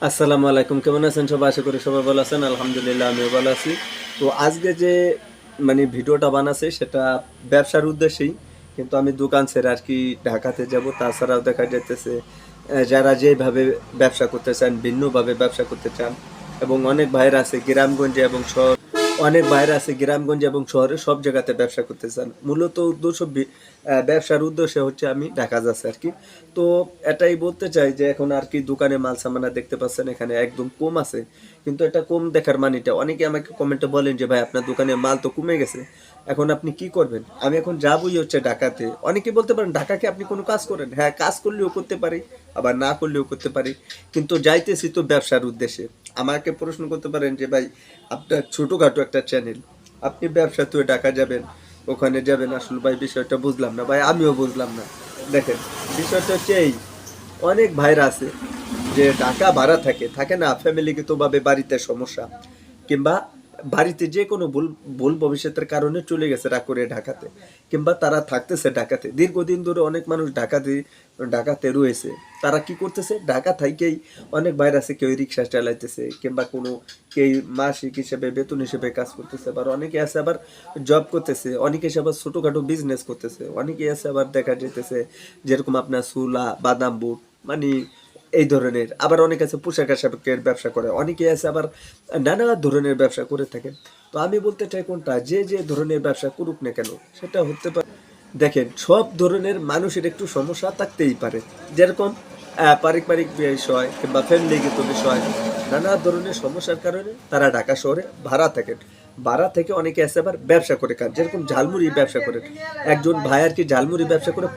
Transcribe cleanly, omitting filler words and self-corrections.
আসসালামু আলাইকুম, কেমন আছেন সবাই? আশা করি সবাই ভালো আছেন। আলহামদুলিল্লাহ আমিও ভালো আছি। তো আজকে যে ভিডিওটা বানাচ্ছি সেটা ব্যবসার উদ্দেশ্যেই। কিন্তু আমি দোকান ছেড়ে আরকি ঢাকাতে যাব। তাছাড়াও দেখা যাইতেছে যারা যেভাবে ব্যবসা করতে চান, ভিন্নভাবে ব্যবসা করতে চান এবং অনেক বাইরে আছে গ্রামগঞ্জে এবং শহরে সব জায়গাতে ব্যবসা করতে চান। মূলত উদ্দেশ্য ব্যবসার উদ্দেশ্যে হচ্ছে আমি ঢাকা যাচ্ছি আরকি। তো এটাই বলতে চাই যে এখন আরকি দোকানে মাল সামানা দেখতে পাচ্ছেন এখানে একদম কম আছে। কিন্তু এটা কম দেখার মানেটা অনেকে আমাকে কমেন্টে বলেন যে ভাই আপনার দোকানে মাল তো কমে গেছে। এখন আপনি কি করবেন? আমি এখন যাবোই হচ্ছে ঢাকাতে। অনেকে বলতে পারেন ঢাকা কি আপনি কোনো কাজ করেন? হ্যাঁ, কাজ করলেও করতে পারি, আবার না করলেও করতে পারি। কিন্তু যাইতেছি তো ব্যবসার উদ্দেশ্যে। আমাকে প্রশ্ন করতে পারেন যে ভাই আপনার ছোটখাটো একটা চ্যানেল, আপনি ব্যবসা তো ঢাকা যাবেন, ওখানে যাবেন, আসলে ভাই বিষয়টা বুঝলাম না ভাই, আমিও বুঝলাম না। দেখেন, বিষয়টা হচ্ছে এই, অনেক ভাইরা আছে যে ঢাকা ভাড়া থাকে না, ফ্যামিলিগত ভাবে বাড়িতে সমস্যা কিংবা বাড়িতে যে কোনো ভুল ভুল ভবিষ্যতের কারণে চলে গেছে রাগ করে ঢাকাতে, কিংবা তারা থাকতেছে ঢাকাতে দীর্ঘদিন ধরে। অনেক মানুষ ঢাকাতে রয়েছে। তারা কি করতেছে, ঢাকা থাইকেই অনেক বাইরে আছে, কেউ রিক্সা চালাইতেছে কিংবা কোনো কেউ মাসিক হিসেবে বেতন হিসেবে কাজ করতেছে, আবার অনেকে আছে আবার জব করতেছে, অনেকে আছে আবার ছোটখাটো বিজনেস করতেছে, অনেকে আছে আবার দেখা যেতেছে যেরকম আপনার সুলা বাদাম বুট, মানে এই ধরনের। আবার অনেকে আছে পোশাক আশাকের ব্যবসা করে, অনেকে আছে আবার নানা ধরনের ব্যবসা করে থাকেন। তো আমি বলতে চাই কোনটা, যে যে ধরনের ব্যবসা করুক না কেন সেটা হতে পারে। দেখেন, সব ধরনের মানুষের একটু সমস্যা থাকতেই পারে। যেরকম পারিবারিক বিষয় কিংবা ফ্যামিলিগত বিষয়, নানা ধরনের সমস্যার কারণে তারা ঢাকা শহরে ভাড়া থাকেন। ভাড়া থেকে অনেকে আসে আবার ব্যবসা করে খান, যেরকম ঝালমুড়ি ব্যবসা করেন। একজন ভাই আর কি ঝালমুড়ি ব্যবসা করে